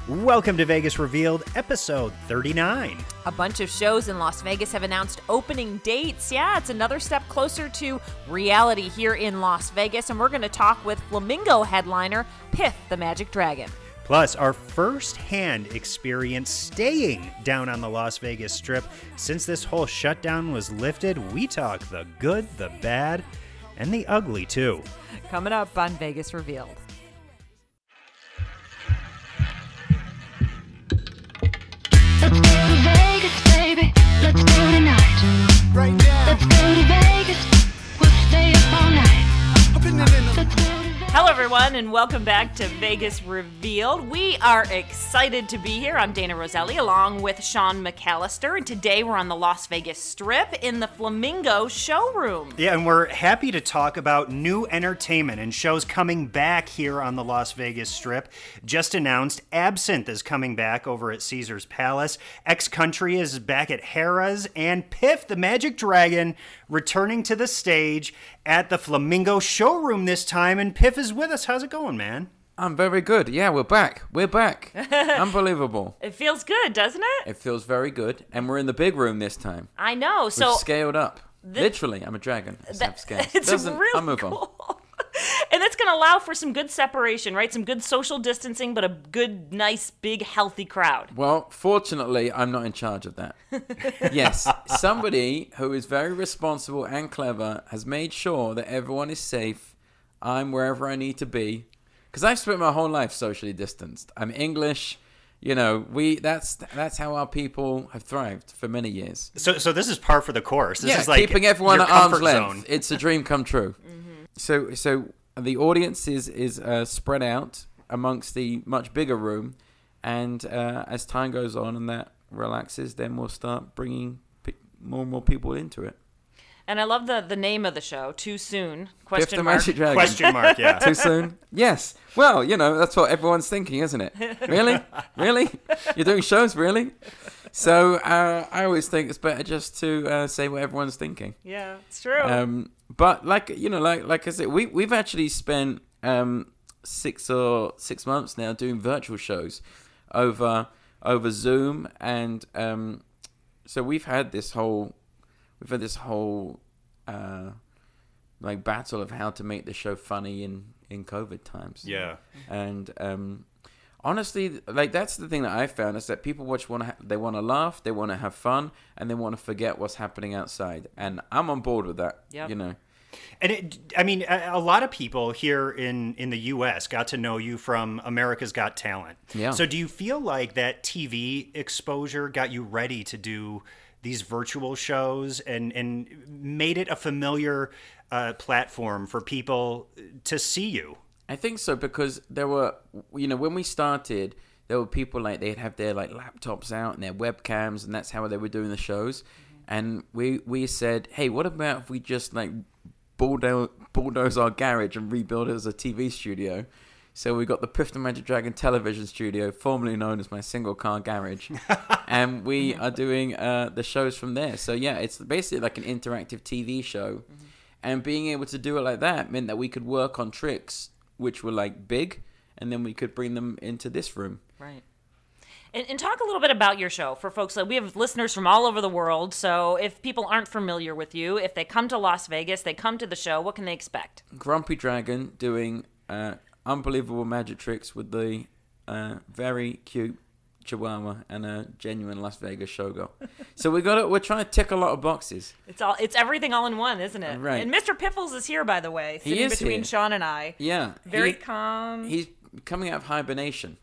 Welcome to Vegas Revealed, episode 39. A bunch of shows in Las Vegas have announced opening dates. Yeah, it's another step closer to reality here in Las Vegas, and we're going to talk with Flamingo headliner Piff The Magic Dragon. Plus, our first-hand experience staying down on the Las Vegas Strip. Since this whole shutdown was lifted, we talk the good, the bad, and the ugly, too. Coming up on Vegas Revealed. Let's go to Vegas, baby. Let's go tonight. Right now. Let's go to Vegas. We'll stay up all night. Up in the Let's go to Vegas. Hello, everyone, and welcome back to Vegas Revealed. We are excited to be here. I'm Dayna Roselli, along with Sean McAllister, and today we're on the Las Vegas Strip in the Flamingo Showroom. Yeah, and we're happy to talk about new entertainment and shows coming back here on the Las Vegas Strip. Just announced, Absinthe is coming back over at Caesar's Palace. X-Country is back at Harrah's, and Piff The Magic Dragon returning to the stage at the Flamingo Showroom this time. And Piff is with us. How's it going, man? I'm very good. Yeah, we're back. We're back. Unbelievable. It feels good, doesn't it? It feels very good. And we're in the big room this time. I know. We've So scaled up. Literally, I'm a dragon. I have scales. it's really I'll move on. cool. And that's going to allow for some good separation, right? Some good social distancing, but a good, nice, big, healthy crowd. Well, fortunately, I'm not in charge of that. Yes, somebody who is very responsible and clever has made sure that everyone is safe. I'm wherever I need to be. Because I've spent my whole life socially distanced. I'm English. You know, that's how our people have thrived for many years. So this is par for the course. This is like keeping everyone your at arm's comfort length. zone. It's a dream come true. So the audience is spread out amongst the much bigger room, and as time goes on and that relaxes, then we'll start bringing more and more people into it. And I love the name of the show, Too Soon? Piff the Question mark. Magic Dragon. Question mark, yeah. Too soon? Yes. Well, you know, that's what everyone's thinking, isn't it? Really? Really? You're doing shows, really? So I always think it's better just to say what everyone's thinking. Yeah, it's true. But like I said, we've actually spent 6 months now doing virtual shows over Zoom, and so we've had this whole like battle of how to make the show funny in COVID times. Yeah. And honestly, like that's the thing that I found is that people they want to laugh, they want to have fun, and they want to forget what's happening outside. And I'm on board with that. Yep. You know. And a lot of people here in the U.S. got to know you from America's Got Talent. Yeah. So do you feel like that TV exposure got you ready to do these virtual shows and made it a familiar platform for people to see you? I think so, because there were, when we started, there were people like they'd have their like laptops out and their webcams, and that's how they were doing the shows. And we said, hey, what about if we just like bulldoze our garage and rebuild it as a TV studio? So we got the Piff The Magic Dragon television studio, formerly known as my single car garage, and we are doing the shows from there. So yeah, it's basically like an interactive TV show, and being able to do it like that meant that we could work on tricks which were like big, and then we could bring them into this room. Right. And talk a little bit about your show for folks. We have listeners from all over the world, so if people aren't familiar with you, if they come to Las Vegas, they come to the show, what can they expect? Grumpy Dragon doing unbelievable magic tricks with the very cute Chihuahua and a genuine Las Vegas showgirl. So we're trying to tick a lot of boxes. It's everything all in one, isn't it? Right. And Mr. Piffles is here, by the way, sitting is between here. Sean and I. Yeah. Very calm. He's coming out of hibernation.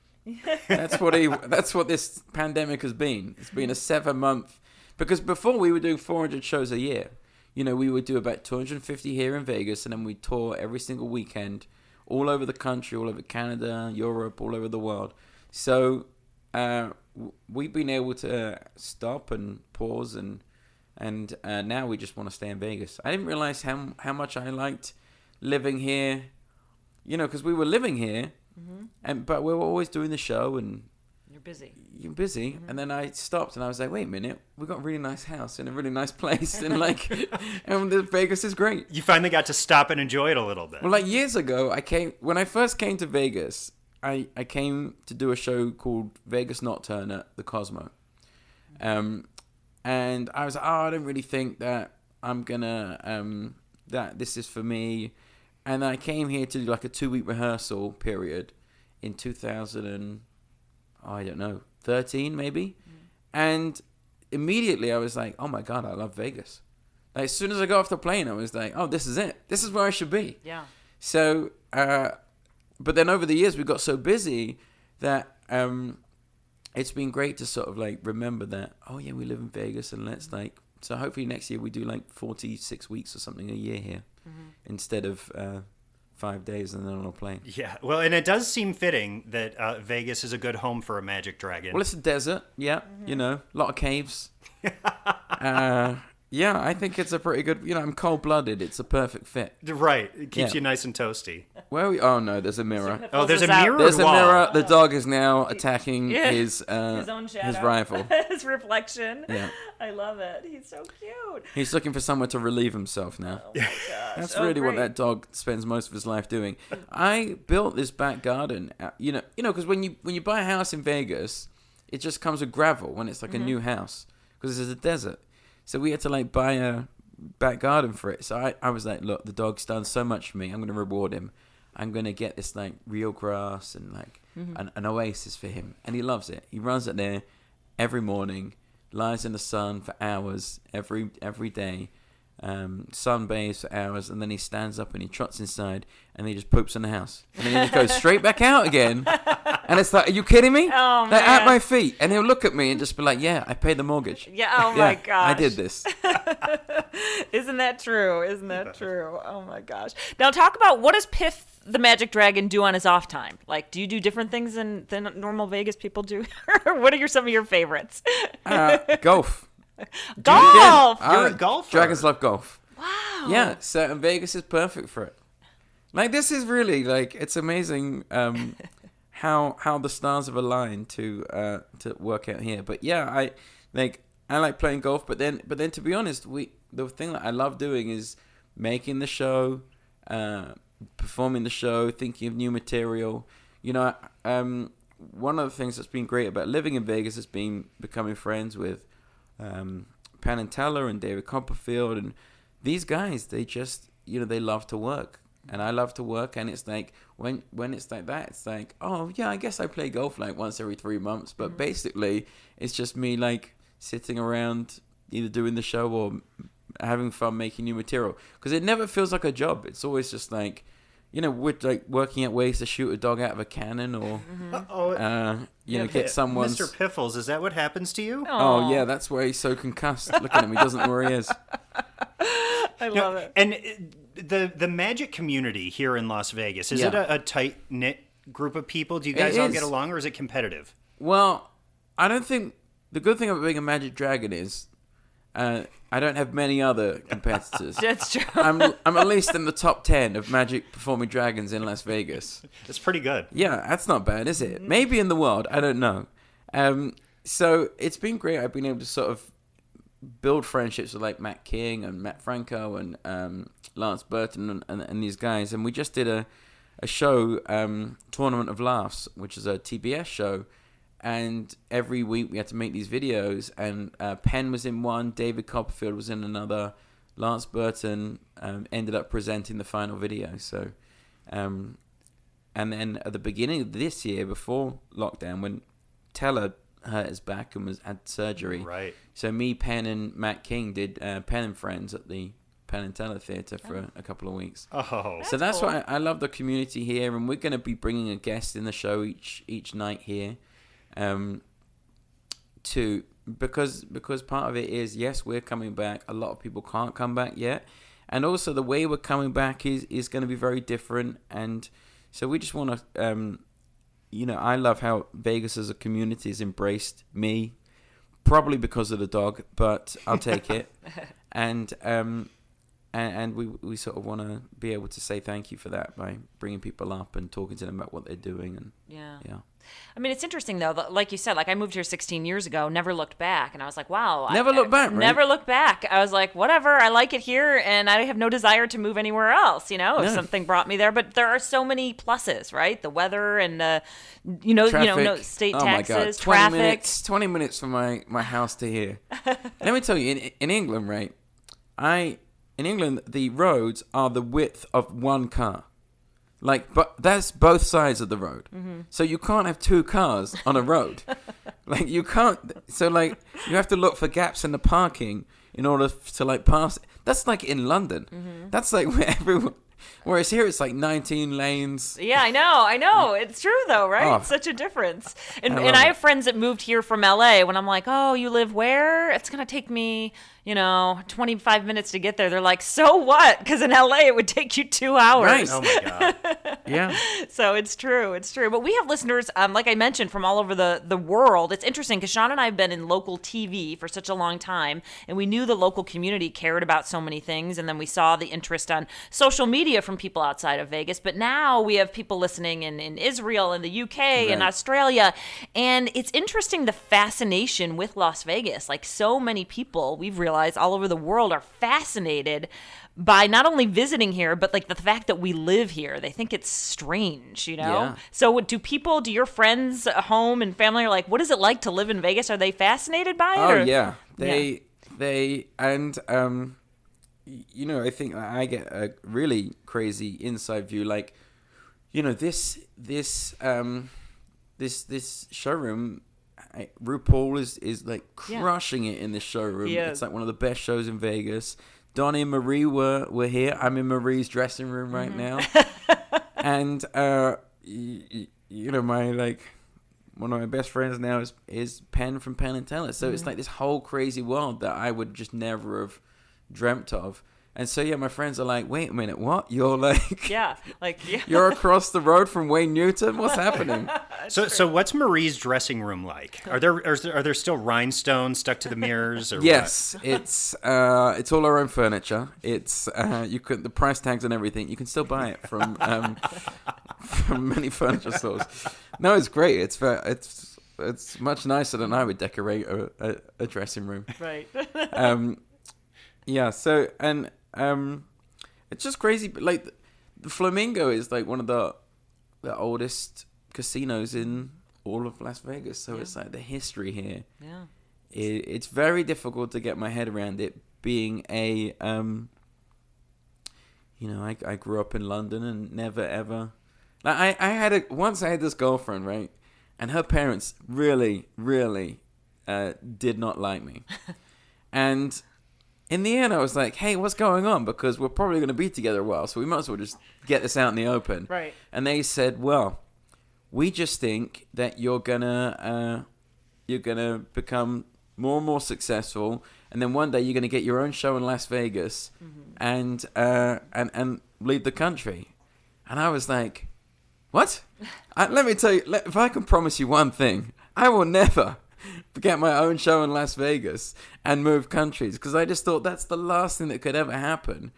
That's what this pandemic has been. It's been a 7-month, because before we were doing 400 shows a year. We would do about 250 here in Vegas, and then we'd tour every single weekend all over the country, all over Canada, Europe, all over the world. So we've been able to stop and pause, and now we just want to stay in Vegas. I didn't realize how much I liked living here, because we were living here, but we were always doing the show, and you're busy. And then I stopped and I was like, wait a minute, we got a really nice house in a really nice place, and and Vegas is great. You finally got to stop and enjoy it a little bit. Well, like years ago, when I first came to Vegas, I came to do a show called Vegas Nocturne at the Cosmo. And I was like, I don't really think that I'm gonna that this is for me. And I came here to do like a 2-week rehearsal period in 13 maybe. And immediately I was like, oh my God, I love Vegas. Like, as soon as I got off the plane, I was like, oh, this is it. This is where I should be. Yeah. So, but then over the years, we got so busy that it's been great to sort of like remember that, oh yeah, we live in Vegas, and let's like, so hopefully next year we do like 46 weeks or something a year here instead of 5 days and then on a plane. Yeah, well, and it does seem fitting that Vegas is a good home for a magic dragon. Well, it's a desert, yeah, you know, a lot of caves. Yeah, I think it's a pretty good, you know, I'm cold-blooded. It's a perfect fit. Right, it keeps you nice and toasty. Where are we? Oh, no, there's a mirror. Oh, there's a mirror. There's a mirror. The dog is now attacking his own shadow. his rival. His reflection. Yeah. I love it. He's so cute. He's looking for somewhere to relieve himself now. Oh my gosh. That's really what great. that dog spends most of his life doing. I built this back garden, you know, because when you buy a house in Vegas, it just comes with gravel when it's like a new house because it's a desert. So we had to like buy a back garden for it. So I was like, look, the dog's done so much for me. I'm going to reward him. I'm going to get this like real grass and like an oasis for him. And he loves it. He runs it there every morning, lies in the sun for hours every day, sunbathes for hours, and then he stands up and he trots inside and he just poops in the house. And then he just goes straight back out again. And it's like, are you kidding me? Oh, They're at man. my feet. And he'll look at me and just be like, yeah, I paid the mortgage. Yeah, oh my gosh. I did this. Isn't that true? Isn't that true? Oh my gosh. Now talk about, what does Piff the Magic Dragon do on his off time? Like, do you do different things than normal Vegas people do? What are some of your favorites? Golf. Golf! You're a golfer. Dragons love golf. Wow. Yeah, so and Vegas is perfect for it. Like, this is really, like, it's amazing how the stars have aligned to work out here. But yeah, I like playing golf, but then to be honest, the thing that I love doing is making the show, performing the show, thinking of new material. You know, one of the things that's been great about living in Vegas has been becoming friends with Penn and Teller and David Copperfield, and these guys, they just, you know, they love to work, and I love to work, and it's like when it's like that, it's like, oh yeah, I guess I play golf like once every 3 months, but basically it's just me like sitting around either doing the show or having fun making new material, because it never feels like a job. It's always just like, you know, we're like working out ways to shoot a dog out of a cannon, or you know, get someone's. Mr. Piffles, is that what happens to you? Oh yeah, that's why he's so concussed. Look at him; he doesn't know where he is. I love it. And the magic community here in Las Vegas, is it a tight knit group of people? Do you guys all get along, or is it competitive? Well, I don't think the good thing about being a magic dragon is I don't have many other competitors. That's true. I'm at least in the top 10 of magic performing dragons in Las Vegas. That's pretty good. Yeah, that's not bad, is it? Maybe in the world, I don't know. So it's been great. I've been able to sort of build friendships with like Matt King and Matt Franco and Lance Burton and these guys. And we just did a show, Tournament of Laughs, which is a TBS show. And every week we had to make these videos, and Penn was in one, David Copperfield was in another, Lance Burton ended up presenting the final video. So, and then at the beginning of this year, before lockdown, when Teller hurt his back and had surgery, right? So me, Penn, and Matt King did Penn and Friends at the Penn and Teller Theatre for a couple of weeks. Oh, so that's cool. why I love the community here, and we're going to be bringing a guest in the show each night here. Because part of it is, yes, we're coming back. A lot of people can't come back yet, and also the way we're coming back is going to be very different. And so we just want to, you know, I love how Vegas as a community has embraced me, probably because of the dog, but I'll take it. And we sort of want to be able to say thank you for that by bringing people up and talking to them about what they're doing. And yeah. I mean, it's interesting though. Like you said, like I moved here 16 years ago, never looked back, and I was like, wow. Never looked back, right? Never looked back. I was like, whatever. I like it here, and I have no desire to move anywhere else. If No. something brought me there, but there are so many pluses, right? The weather and no state Oh my God. taxes, 20 traffic. minutes, 20 minutes from my house to here. Let me tell you, in England, right? In England, the roads are the width of one car. Like, but that's both sides of the road. Mm-hmm. So you can't have two cars on a road. Like, you can't. So, like, you have to look for gaps in the parking in order to, like, pass. That's like in London. Mm-hmm. That's like where everyone. Whereas here it's like 19 lanes. Yeah, I know. It's true though, right? Oh. It's such a difference. And I I love have friends that moved here from LA. When I'm like, oh, you live where? It's going to take me, 25 minutes to get there. They're like, so what? Because in LA it would take you 2 hours. Right. Oh my God. Yeah. So it's true. But we have listeners, like I mentioned, from all over the world. It's interesting because Sean and I have been in local TV for such a long time, and we knew the local community cared about so many things, and then we saw the interest on social media from people outside of Vegas. But now we have people listening in Israel and the UK and Australia, and it's interesting the fascination with Las Vegas. Like so many people, we've realized all over the world are fascinated by not only visiting here, but like the fact that we live here. They think it's strange, Yeah. So do your friends at home and family are like, what is it like to live in Vegas? Are they fascinated by it? Oh, or? yeah. I think I get a really crazy inside view. Like, this showroom, RuPaul is like crushing it in this showroom. He is. It's like one of the best shows in Vegas. Donnie and Marie were here. I'm in Marie's dressing room right now. And, my, one of my best friends now is Penn from Penn and Teller. So it's like this whole crazy world that I would just never have dreamt of. And so, my friends are like, wait a minute, what? You're like... Yeah. You're across the road from Wayne Newton? What's happening? So what's Marie's dressing room like? Are there still rhinestones stuck to the mirrors? Or Yes, it's all our own furniture. It's the price tags and everything. You can still buy it from from many furniture stores. No, it's great. It's much nicer than I would decorate a dressing room. Right. Yeah. So it's just crazy. But like the Flamingo is like one of the oldest casinos in all of Las Vegas. So it's like the history here. Yeah. It's very difficult to get my head around it being a I grew up in London and never ever like I had this girlfriend, right? And her parents really, really did not like me. And in the end, I was like, hey, what's going on? Because we're probably going to be together a while, so we might as well just get this out in the open. Right. And they said, well, we just think that you're gonna become more and more successful, and then one day you're gonna get your own show in Las Vegas, and lead the country. And I was like, what? Let me tell you, if I can promise you one thing, I will never get my own show in Las Vegas and move countries, because I just thought that's the last thing that could ever happen.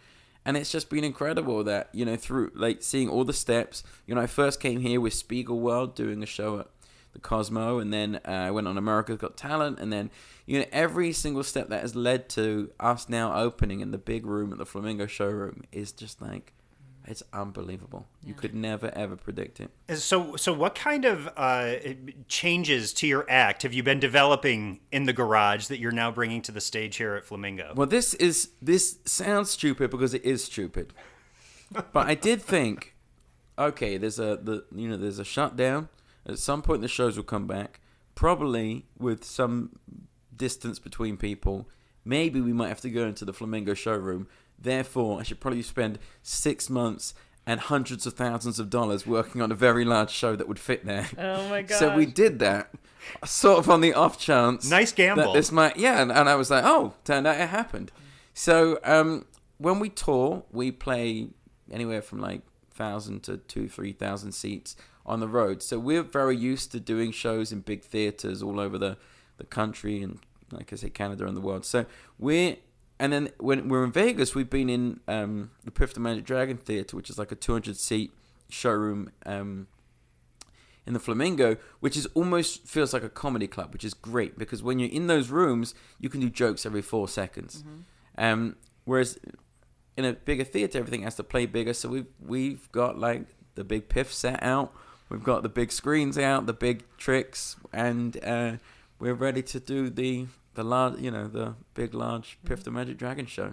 And it's just been incredible that, through like seeing all the steps, I first came here with Spiegel World doing a show at the Cosmo, and then I went on America's Got Talent, and then, every single step that has led to us now opening in the big room at the Flamingo Showroom is just like, it's unbelievable. Yeah. You could never, ever predict it. So what kind of changes to your act have you been developing in the garage that you're now bringing to the stage here at Flamingo? Well, this sounds stupid because it is stupid. But I did think, okay, there's a shutdown. At some point, the shows will come back, probably with some distance between people. Maybe we might have to go into the Flamingo Showroom. Therefore, I should probably spend 6 months and hundreds of thousands of dollars working on a very large show that would fit there. Oh my god! So we did that, sort of on the off chance. Nice gamble. That this might, and I was like, oh, turned out it happened. So when we tour, we play anywhere from like 1,000 to 2,000-3,000 seats on the road. So we're very used to doing shows in big theaters all over the country and, like I say, Canada and the world. So and then when we're in Vegas, we've been in the Piff The Magic Dragon Theater, which is like a 200-seat showroom in the Flamingo, which is almost feels like a comedy club, which is great because when you're in those rooms, you can do jokes every 4 seconds. Whereas in a bigger theater, everything has to play bigger. So we've got like the big Piff set out, we've got the big screens out, the big tricks, and we're ready to do the large, the big large Piff the Magic Dragon show.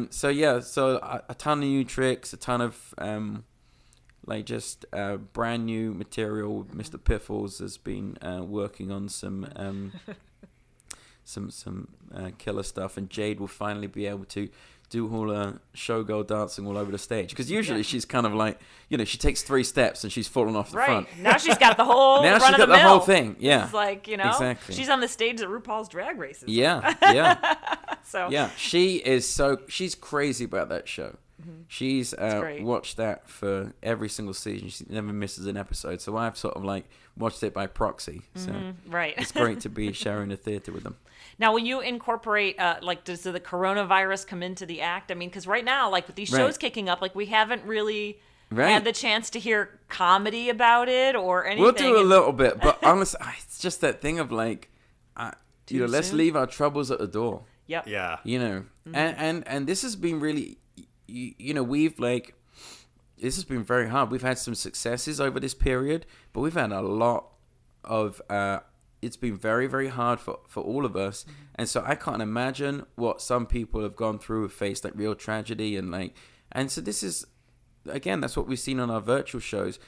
So a ton of new tricks, a ton of just brand new material. Mr. Piffles has been working on some killer stuff, and Jade will finally be able to do all her showgirl dancing all over the stage. Because usually she's kind of like, she takes 3 steps and she's fallen off the front. Now she's got the whole now run she's of got the the mill. whole thing. Yeah. It's like, exactly. She's on the stage at RuPaul's Drag Races. Yeah. So yeah, she's crazy about that show. She's watched that for every single season. She never misses an episode. So I've sort of like watched it by proxy. So it's great to be sharing the theater with them. Now, when you incorporate, does the coronavirus come into the act? I mean, because right now, like with these shows kicking up, like we haven't really had the chance to hear comedy about it or anything. We'll do a little bit, but honestly, it's just that thing of like, let's leave our troubles at the door. Yep. Yeah. And this has been really, this has been very hard. We've had some successes over this period, but we've had a lot of, it's been very, very hard for all of us. And so I can't imagine what some people have gone through, have faced like real tragedy and so this is, again, that's what we've seen on our virtual shows.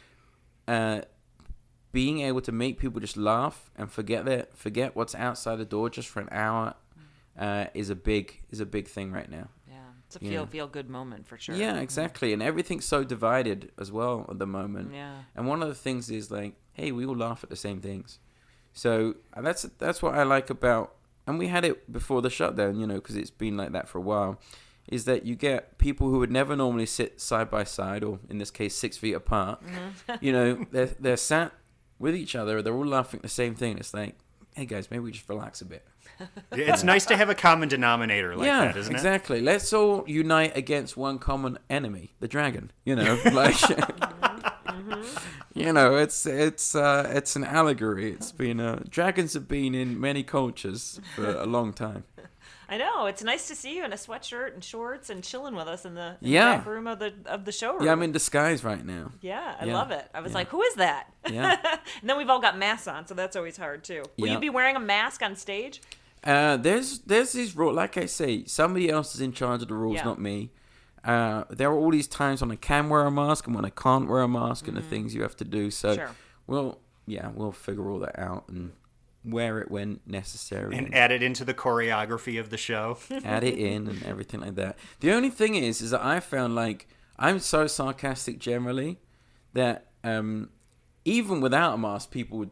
Being able to make people just laugh and forget what's outside the door just for an hour is a big thing right now. Yeah, it's a feel good moment for sure. Yeah, exactly. And everything's so divided as well at the moment. Yeah. And one of the things is like, hey, we all laugh at the same things. So that's what I like about, and we had it before the shutdown, because it's been like that for a while, is that you get people who would never normally sit side by side, or in this case 6 feet apart. They're sat with each other, they're all laughing at the same thing. It's like, hey guys, maybe we just relax a bit. It's nice to have a common denominator like that, isn't it? Exactly. Let's all unite against one common enemy, the dragon. It's an allegory. It's been dragons have been in many cultures for a long time. I know. It's nice to see you in a sweatshirt and shorts and chilling with us in the back room of the showroom. Yeah, I'm in disguise right now. Yeah, I love it. I was like, who is that? Yeah. And then we've all got masks on, so that's always hard too. Will you be wearing a mask on stage? There's these rules. Like I say, somebody else is in charge of the rules, not me. There are all these times when I can wear a mask and when I can't wear a mask and the things you have to do. So we'll figure all that out and wear it when necessary. And add it into the choreography of the show. Add it in and everything like that. The only thing is that I found like I'm so sarcastic generally that even without a mask, people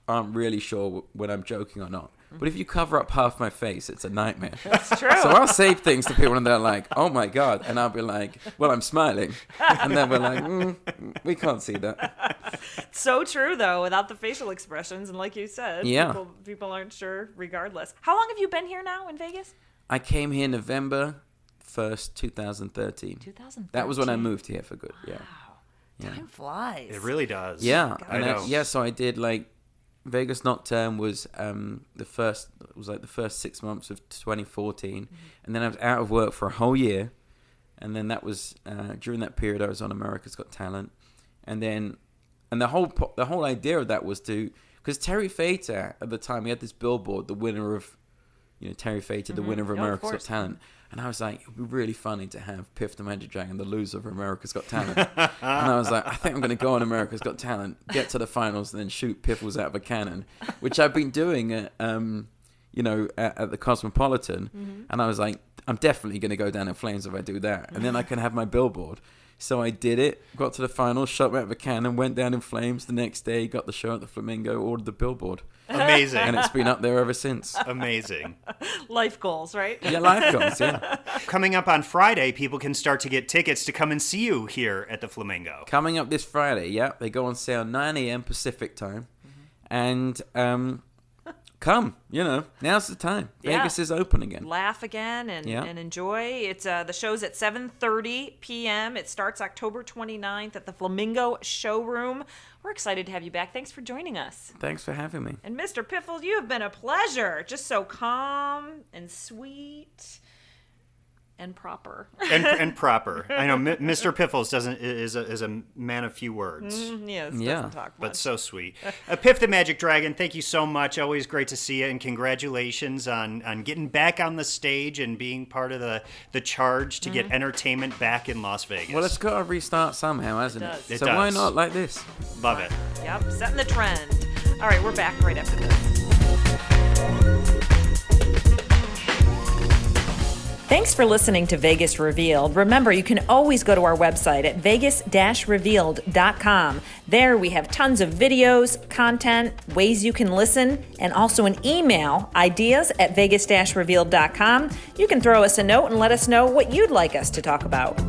aren't really sure when I'm joking or not. But if you cover up half my face, it's a nightmare. That's true. So I'll say things to people and they're like, oh my God. And I'll be like, well, I'm smiling. And then we're like, we can't see that. So true, though, without the facial expressions. And like you said, people aren't sure regardless. How long have you been here now in Vegas? I came here November 1st, 2013. 2013. That was when I moved here for good. Yeah. Time flies. It really does. Yeah. I know. So I did Vegas Nocturne was the first 6 months of 2014, and then I was out of work for a whole year, and then that was during that period I was on America's Got Talent, and the whole idea of that was because Terry Fator at the time, he had this billboard, the winner of Terry Fator, the winner of America's Got Talent. And I was like, it would be really funny to have Piff the Magic Dragon, the loser of America's Got Talent. And I was like, I think I'm going to go on America's Got Talent, get to the finals, and then shoot Piffles out of a cannon, which I've been doing at the Cosmopolitan. And I was like, I'm definitely going to go down in flames if I do that. And then I can have my billboard. So I did it, got to the finals, shot out of a cannon, went down in flames the next day, got the show at the Flamingo, ordered the billboard. Amazing. And it's been up there ever since. Amazing. Life goals, right? Yeah, life goals, yeah. Coming up on Friday, people can start to get tickets to come and see you here at the Flamingo. Coming up this Friday, they go on sale 9 a.m. Pacific time. And come. Now's the time. Yeah. Vegas is open again. Laugh again and enjoy. It's the show's at 7:30 p.m. It starts October 29th at the Flamingo Showroom. We're excited to have you back. Thanks for joining us. Thanks for having me. And Mr. Piffle, you have been a pleasure. Just so calm and sweet. And proper. and proper. I know Mr. Piffles is a man of few words. Yes, Yeah. doesn't talk much. But so sweet. Piff the Magic Dragon, thank you so much. Always great to see you, and congratulations on getting back on the stage and being part of the charge to get entertainment back in Las Vegas. Well, it's got to restart somehow, hasn't it? does. It Why does. not like this? Love it. Yep, setting the trend. All right, we're back right after this. Thanks for listening to Vegas Revealed. Remember, you can always go to our website at vegas-revealed.com. There we have tons of videos, content, ways you can listen, and also an email, ideas@vegas-revealed.com. You can throw us a note and let us know what you'd like us to talk about.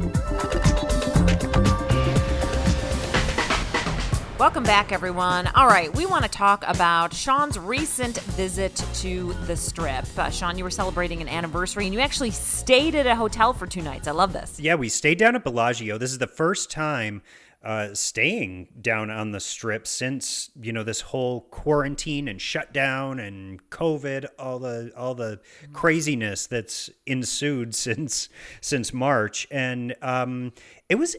Welcome back, everyone. All right, we want to talk about Sean's recent visit to the Strip. Sean, you were celebrating an anniversary, and you actually stayed at a hotel for 2 nights. I love this. Yeah, we stayed down at Bellagio. This is the first time staying down on the Strip since this whole quarantine and shutdown and COVID, all the craziness that's ensued since March, and it was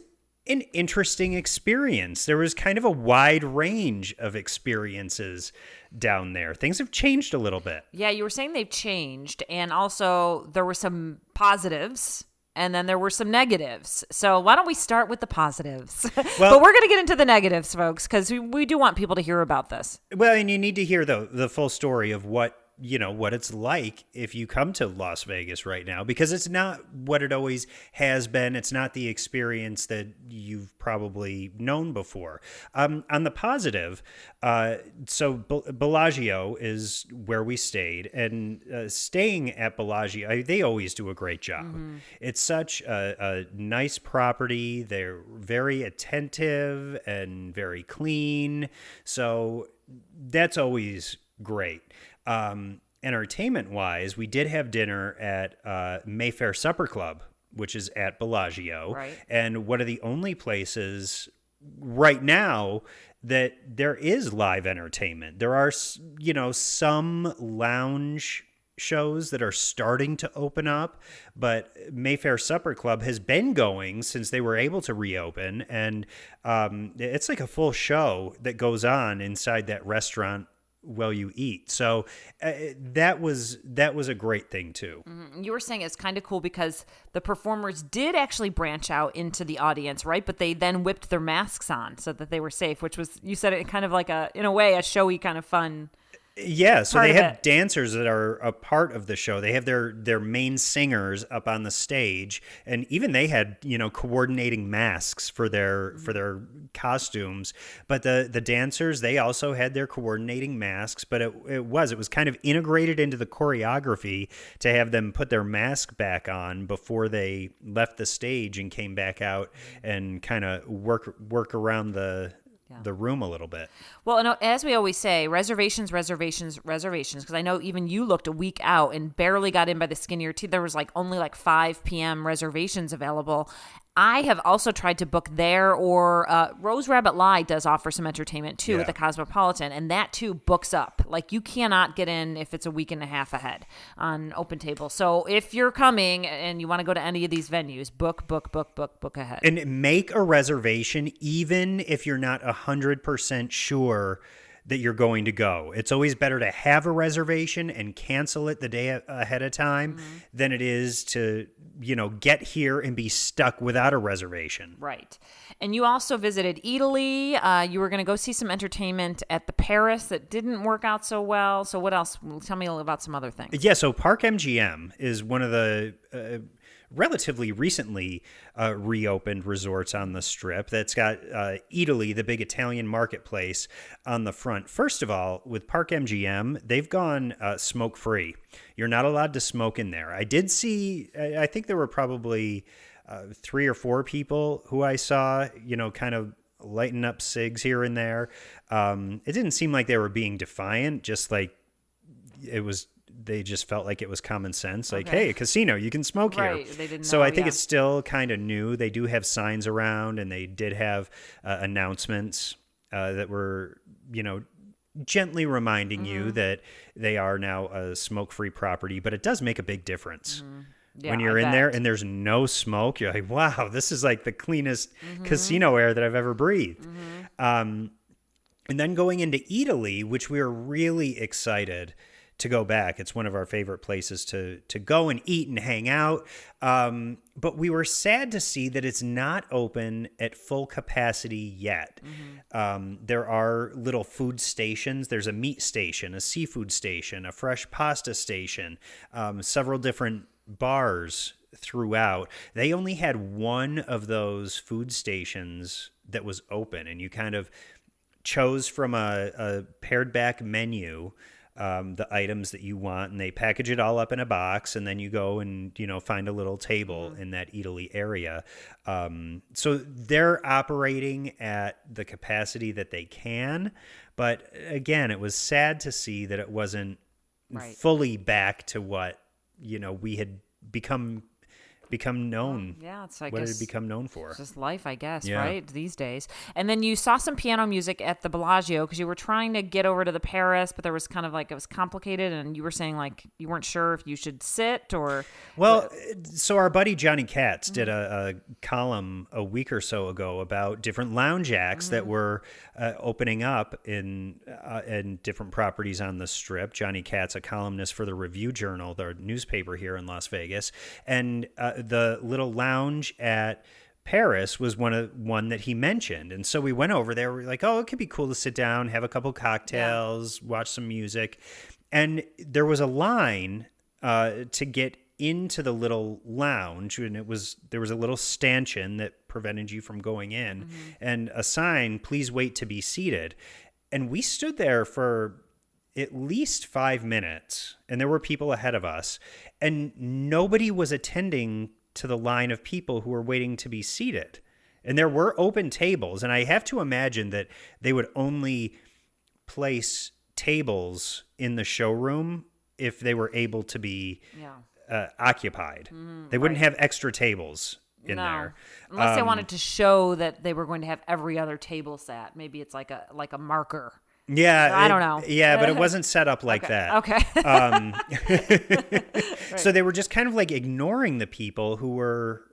an interesting experience. There was kind of a wide range of experiences down there. Things have changed a little bit. Yeah, you were saying they've changed, and also there were some positives, and then there were some negatives. So why don't we start with the positives? Well, but we're going to get into the negatives, folks, because we do want people to hear about this. Well, and you need to hear the full story of what it's like if you come to Las Vegas right now, because it's not what it always has been. It's not the experience that you've probably known before. On the positive, so Bellagio is where we stayed, and staying at Bellagio, they always do a great job. Mm-hmm. It's such a nice property. They're very attentive and very clean. So that's always great. Entertainment wise, we did have dinner at Mayfair Supper Club, which is at Bellagio, right. And one of the only places right now that there is live entertainment. There are, some lounge shows that are starting to open up, but Mayfair Supper Club has been going since they were able to reopen, and it's like a full show that goes on inside that restaurant while you eat. So that was a great thing too. Mm-hmm. You were saying it's kind of cool because the performers did actually branch out into the audience, right? But they then whipped their masks on so that they were safe, which was, you said it kind of like in a way, a showy kind of fun. Yeah, so they have dancers that are a part of the show. They have their main singers up on the stage, and even they had coordinating masks for their costumes. But the dancers, they also had their coordinating masks. But it was kind of integrated into the choreography to have them put their mask back on before they left the stage and came back out and kind of work around the room a little bit. Well, as we always say, reservations, because I know even you looked a week out and barely got in by the skin of your teeth. There was only 5 p.m. reservations available. I have also tried to book there, or Rose Rabbit Lie does offer some entertainment too at the Cosmopolitan, and that too books up. You cannot get in if it's a week and a half ahead on Open Table. So if you're coming and you want to go to any of these venues, book ahead. And make a reservation even if you're not 100% sure that you're going to go. It's always better to have a reservation and cancel it the day ahead of time than it is to, get here and be stuck without a reservation. Right. And you also visited Italy. You were going to go see some entertainment at the Paris that didn't work out so well. So what else? Tell me about some other things. Yeah, so Park MGM is one of the relatively recently reopened resorts on the Strip that's got Italy, the big Italian marketplace, on the front. First of all, with Park MGM, they've gone smoke-free. You're not allowed to smoke in there. I did see, I think there were probably 3 or 4 people who I saw, kind of lighting up cigs here and there. It didn't seem like they were being defiant, just like they just felt like it was common sense. Like, hey, a casino, you can smoke here. Right. They didn't So know, I think yeah. it's still kind of new. They do have signs around, and they did have announcements that were, gently reminding you that they are now a smoke-free property. But it does make a big difference. Yeah, When you're I in bet. there and there's no smoke, you're like, wow, this is like the cleanest casino air that I've ever breathed. And then going into Italy, which we are really excited to go back. It's one of our favorite places to go and eat and hang out. But we were sad to see that it's not open at full capacity yet. There are little food stations. There's a meat station, a seafood station, a fresh pasta station, several different bars throughout. They only had one of those food stations that was open, and you kind of chose from a pared back menu the items that you want, and they package it all up in a box, and then you go and find a little table in that Italy area. So they're operating at the capacity that they can, but again, it was sad to see that it wasn't fully back to what we had become known. Yeah, it's what it had become known for. It's just life, I guess, Yeah. right? These days. And then you saw some piano music at the Bellagio because you were trying to get over to the Paris, but there was kind of like, it was complicated, and you were saying like you weren't sure if you should sit or... Well, so our buddy Johnny Katz did a column a week or so ago about different lounge acts that were opening up in different properties on the Strip. Johnny Katz, a columnist for the Review Journal, the newspaper here in Las Vegas, and the little lounge at Paris was one that he mentioned. And so we went over there. We're like, oh, it could be cool to sit down, have a couple cocktails, watch some music. And there was a line to get into the little lounge, and there was a little stanchion that prevented you from going in, and a sign, please wait to be seated. And we stood there for at least 5 minutes, and there were people ahead of us, and nobody was attending to the line of people who were waiting to be seated. And there were open tables, and I have to imagine that they would only place tables in the showroom if they were able to be occupied. They wouldn't have extra tables in there. Unless they wanted to show that they were going to have every other table sat. Maybe it's like a marker. Yeah. I don't know. Yeah, but it wasn't set up like that. Okay. So they were just kind of like ignoring the people who were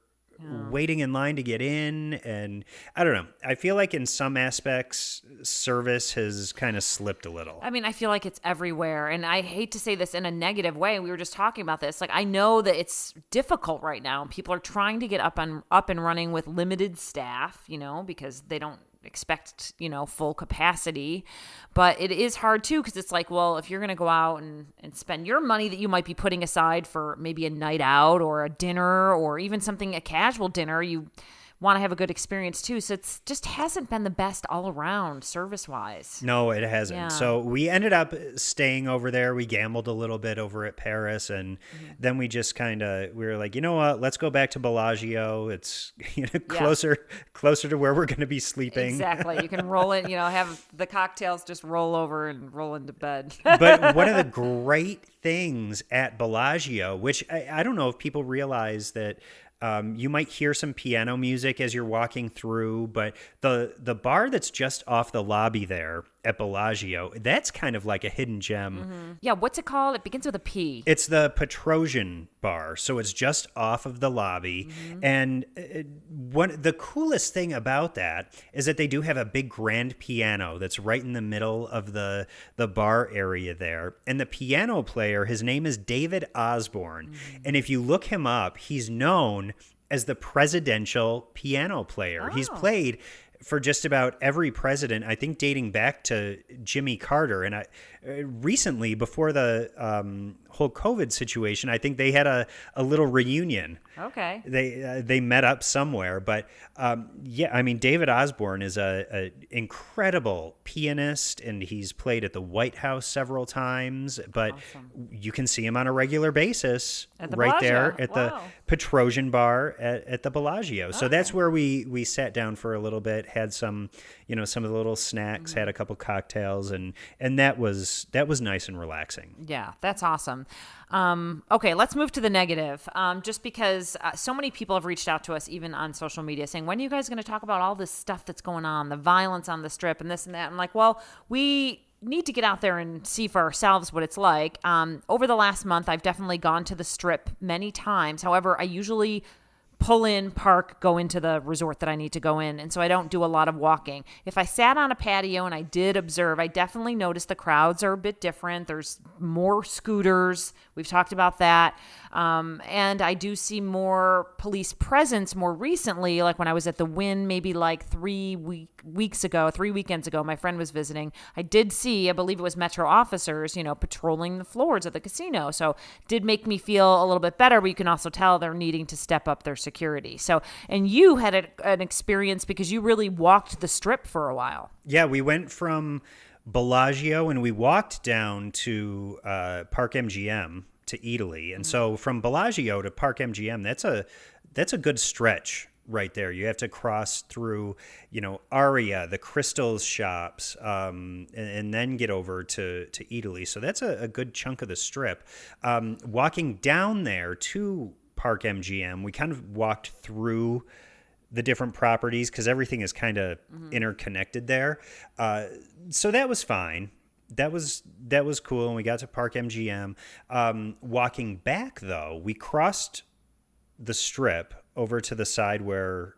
waiting in line to get in. And I don't know. I feel like in some aspects, service has kind of slipped a little. I mean, I feel like it's everywhere. And I hate to say this in a negative way. We were just talking about this. Like, I know that it's difficult right now. People are trying to get up and running with limited staff, because they don't expect, full capacity. But it is hard too, because it's like, well, if you're going to go out and spend your money that you might be putting aside for maybe a night out or a dinner or even a casual dinner, you want to have a good experience too. So it's just hasn't been the best all around service wise. No, it hasn't. Yeah. So we ended up staying over there. We gambled a little bit over at Paris, and then we just we were like, you know what? Let's go back to Bellagio. It's closer to where we're going to be sleeping. Exactly. You can roll it, have the cocktails just roll over and roll into bed. But one of the great things at Bellagio, which I don't know if people realize that you might hear some piano music as you're walking through, but the bar that's just off the lobby there at Bellagio, that's kind of like a hidden gem. Yeah, what's it called? It begins with a P. It's the Petrosian bar, so it's just off of the lobby. And the coolest thing about that is that they do have a big grand piano that's right in the middle of the bar area there. And the piano player, his name is David Osborne. And if you look him up, he's known as the presidential piano player. He's played for just about every president, I think dating back to Jimmy Carter. And recently, before the whole COVID situation, I think they had a little reunion. Okay. They met up somewhere. But David Osborne is a incredible pianist, and he's played at the White House several times. But you can see him on a regular basis At the right Bellagio. there at Wow. the Petrosian bar at the Bellagio. So that's where we sat down for a little bit, had some of the little snacks, had a couple cocktails, and that was was nice and relaxing. Yeah, that's awesome. Okay, let's move to the negative. Just because so many people have reached out to us, even on social media, saying, when are you guys going to talk about all this stuff that's going on, the violence on the Strip and this and that? I'm like, well, we need to get out there and see for ourselves what it's like. Over the last month, I've definitely gone to the Strip many times. However, I usually pull in, park, go into the resort that I need to go in. And so I don't do a lot of walking. If I sat on a patio and I did observe, I definitely noticed the crowds are a bit different. There's more scooters. We've talked about that. And I do see more police presence more recently, like when I was at the Wynn, maybe like 3 weekends ago, my friend was visiting. I did see, I believe it was Metro officers, patrolling the floors of the casino. So did make me feel a little bit better, but you can also tell they're needing to step up their security. So, and you had an experience because you really walked the Strip for a while. Yeah, we went from Bellagio and we walked down to Park MGM to Italy. And so from Bellagio to Park MGM, that's a good stretch right there. You have to cross through, Aria, the Crystals shops, and then get over to Italy. So that's a good chunk of the Strip. Walking down there to Park MGM, we kind of walked through the different properties because everything is kind of interconnected there. So that was fine. That was cool, and we got to Park MGM. Walking back, though, we crossed the Strip over to the side where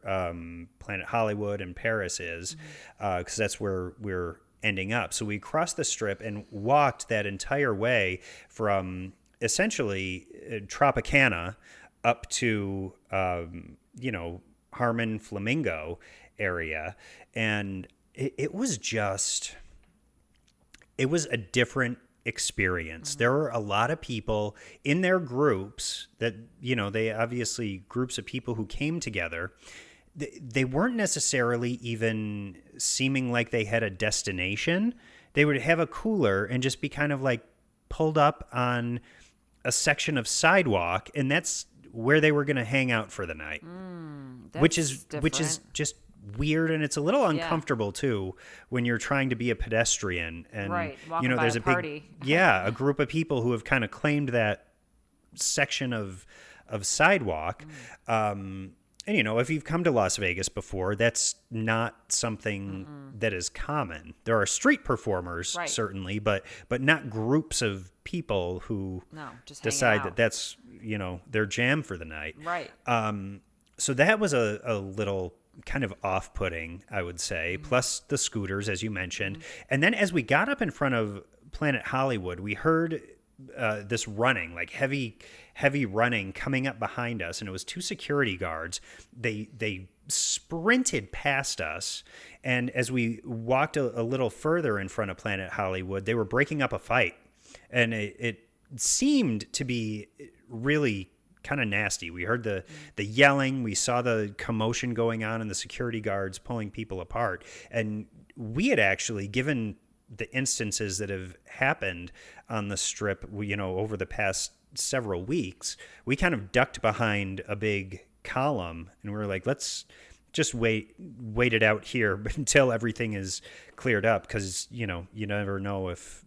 Planet Hollywood and Paris is, because that's where we're ending up. So we crossed the Strip and walked that entire way from essentially Tropicana up to, Harmon Flamingo area. And it was a different experience. There were a lot of people in their groups that, they obviously groups of people who came together. They weren't necessarily even seeming like they had a destination. They would have a cooler and just be kind of like pulled up on a section of sidewalk, and that's where they were going to hang out for the night, which is just weird, and it's a little uncomfortable too when you're trying to be a pedestrian and there's a party. A group of people who have kind of claimed that section of sidewalk. And if you've come to Las Vegas before, that's not something that is common. There are street performers, certainly, but not groups of people who just decide that that's their jam for the night. Right. So that was a little kind of off-putting, I would say, plus the scooters, as you mentioned. And then as we got up in front of Planet Hollywood, we heard this running, like heavy running coming up behind us, and it was 2 security guards. They sprinted past us, and as we walked a little further in front of Planet Hollywood, they were breaking up a fight, and it seemed to be really kind of nasty. We heard the yelling, we saw the commotion going on, and the security guards pulling people apart. And we had actually, given the instances that have happened on the Strip, over the past several weeks, we kind of ducked behind a big column, and we were like, let's just wait it out here until everything is cleared up, because you never know if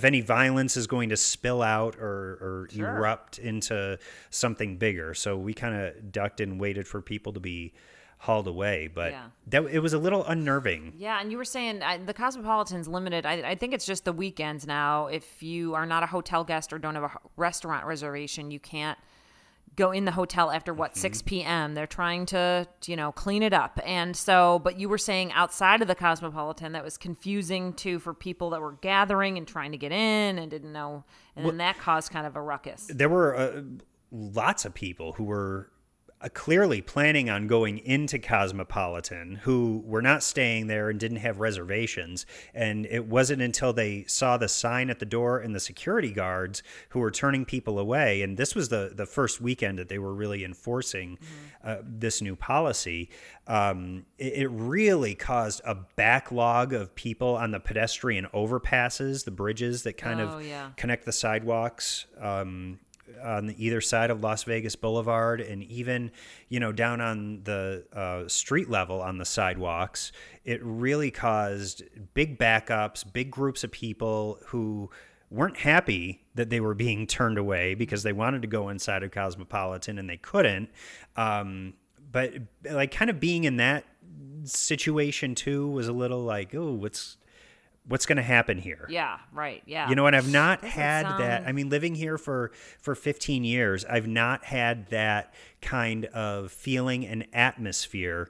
any violence is going to spill out or erupt into something bigger. So we kind of ducked and waited for people to be hauled away, but it was a little unnerving. Yeah, and you were saying the Cosmopolitan's limited. I think it's just the weekends now. If you are not a hotel guest or don't have a restaurant reservation, you can't go in the hotel after 6 p.m. They're trying to, clean it up. And so, but you were saying outside of the Cosmopolitan, that was confusing too for people that were gathering and trying to get in and didn't know. And then that caused kind of a ruckus. There were lots of people who were clearly planning on going into Cosmopolitan who were not staying there and didn't have reservations. And it wasn't until they saw the sign at the door and the security guards who were turning people away. And this was the first weekend that they were really enforcing this new policy. It really caused a backlog of people on the pedestrian overpasses, the bridges that kind of connect the sidewalks on the either side of Las Vegas Boulevard, and even, down on the street level on the sidewalks, it really caused big backups, big groups of people who weren't happy that they were being turned away because they wanted to go inside of Cosmopolitan and they couldn't. But like kind of being in that situation too was a little like, oh, what's going to happen here? Yeah, right. Yeah. And I've not had that. I mean, living here for 15 years, I've not had that kind of feeling and atmosphere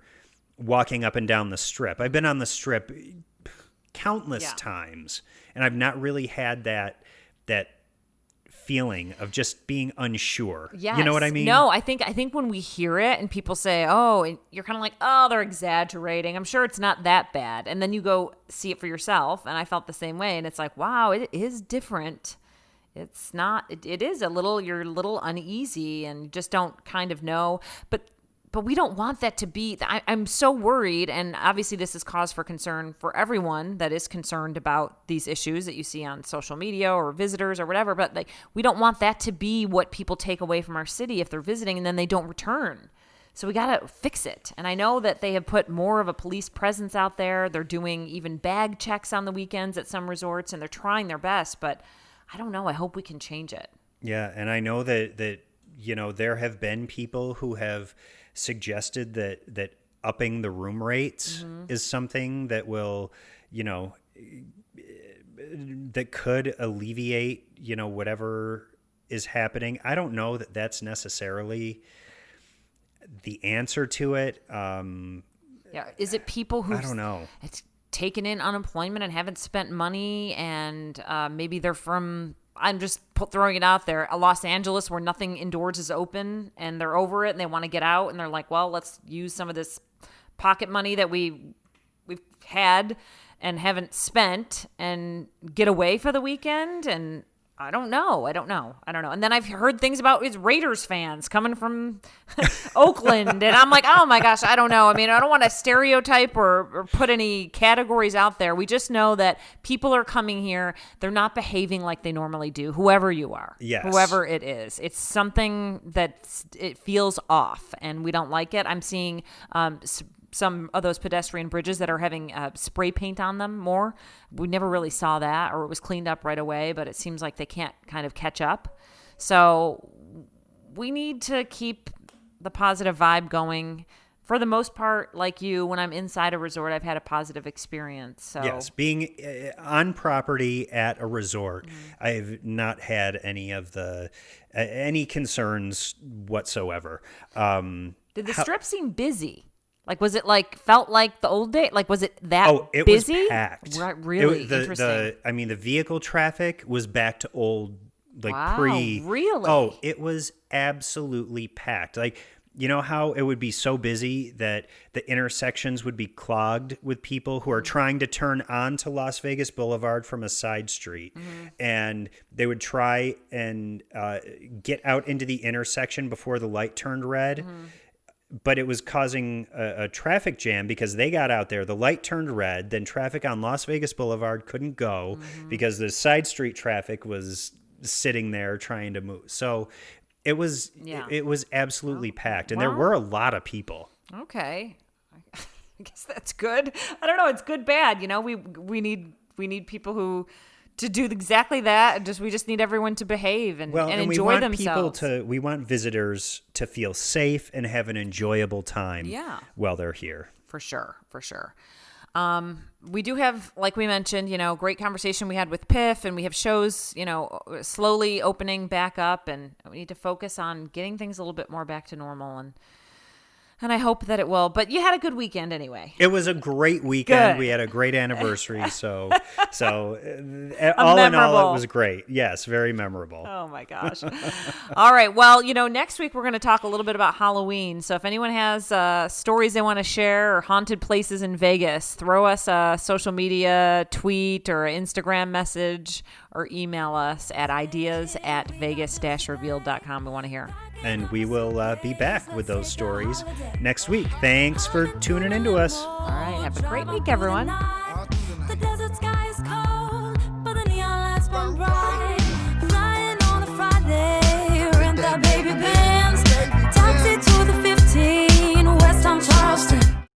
walking up and down the Strip. I've been on the Strip countless times, and I've not really had that feeling of just being unsure. Yes. You know what I mean? No, I think when we hear it and people say, oh, and you're kind of like, oh, they're exaggerating. I'm sure it's not that bad. And then you go see it for yourself. And I felt the same way. And it's like, wow, it is different. It's not, it is you're a little uneasy and you just don't kind of know. But we don't want that to be. I'm so worried, and obviously this is cause for concern for everyone that is concerned about these issues that you see on social media or visitors or whatever. But like, we don't want that to be what people take away from our city if they're visiting and then they don't return. So we got to fix it. And I know that they have put more of a police presence out there. They're doing even bag checks on the weekends at some resorts, and they're trying their best. But I don't know. I hope we can change it. Yeah, and I know that there have been people who have suggested that upping the room rates is something that will, that could alleviate, whatever is happening. I don't know that that's necessarily the answer to it. Yeah. Is it people who, I don't know, it's taken in unemployment and haven't spent money, and maybe they're from, I'm just throwing it out there, Los Angeles, where nothing indoors is open, and they're over it and they want to get out, and they're like, well, let's use some of this pocket money that we've had and haven't spent and get away for the weekend. And I don't know. And then I've heard things about his Raiders fans coming from Oakland. And I'm like, oh my gosh, I don't know. I mean, I don't want to stereotype or put any categories out there. We just know that people are coming here. They're not behaving like they normally do, whoever you are. Yes. Whoever it is. It's something that it feels off, and we don't like it. I'm seeing some of those pedestrian bridges that are having spray paint on them more. We never really saw that, or it was cleaned up right away, but it seems like they can't kind of catch up. So we need to keep the positive vibe going. For the most part, like you, when I'm inside a resort, I've had a positive experience. So yes, being on property at a resort, I've not had any of the any concerns whatsoever. Did the Strip seem busy? Like, was it felt like the old day? Like, was it that it busy? Was packed. Right, really interesting. The vehicle traffic was back to old, pre. Really? Oh, it was absolutely packed. Like, you know how it would be so busy that the intersections would be clogged with people who are trying to turn onto Las Vegas Boulevard from a side street, and they would try and get out into the intersection before the light turned red. But it was causing a traffic jam because they got out there, the light turned red, then traffic on Las Vegas Boulevard couldn't go because the side street traffic was sitting there trying to move. So it was absolutely packed, and there were a lot of people. Okay. I guess that's good. I don't know, it's good bad, we need people who to do exactly that. We just need everyone to behave and enjoy themselves. We want visitors to feel safe and have an enjoyable time while they're here. For sure. We do have, like we mentioned, great conversation we had with Piff, and we have shows, slowly opening back up, and we need to focus on getting things a little bit more back to normal, and I hope that it will. But you had a good weekend anyway. It was a great weekend. Good. We had a great anniversary. So all in all, it was great. Yes, very memorable. Oh, my gosh. All right. Well, next week we're going to talk a little bit about Halloween. So if anyone has stories they want to share or haunted places in Vegas, throw us a social media tweet or Instagram message, or email us at ideas@vegas-revealed.com. We want to hear. And we will be back with those stories next week. Thanks for tuning in to us. All right. Have a great week, everyone.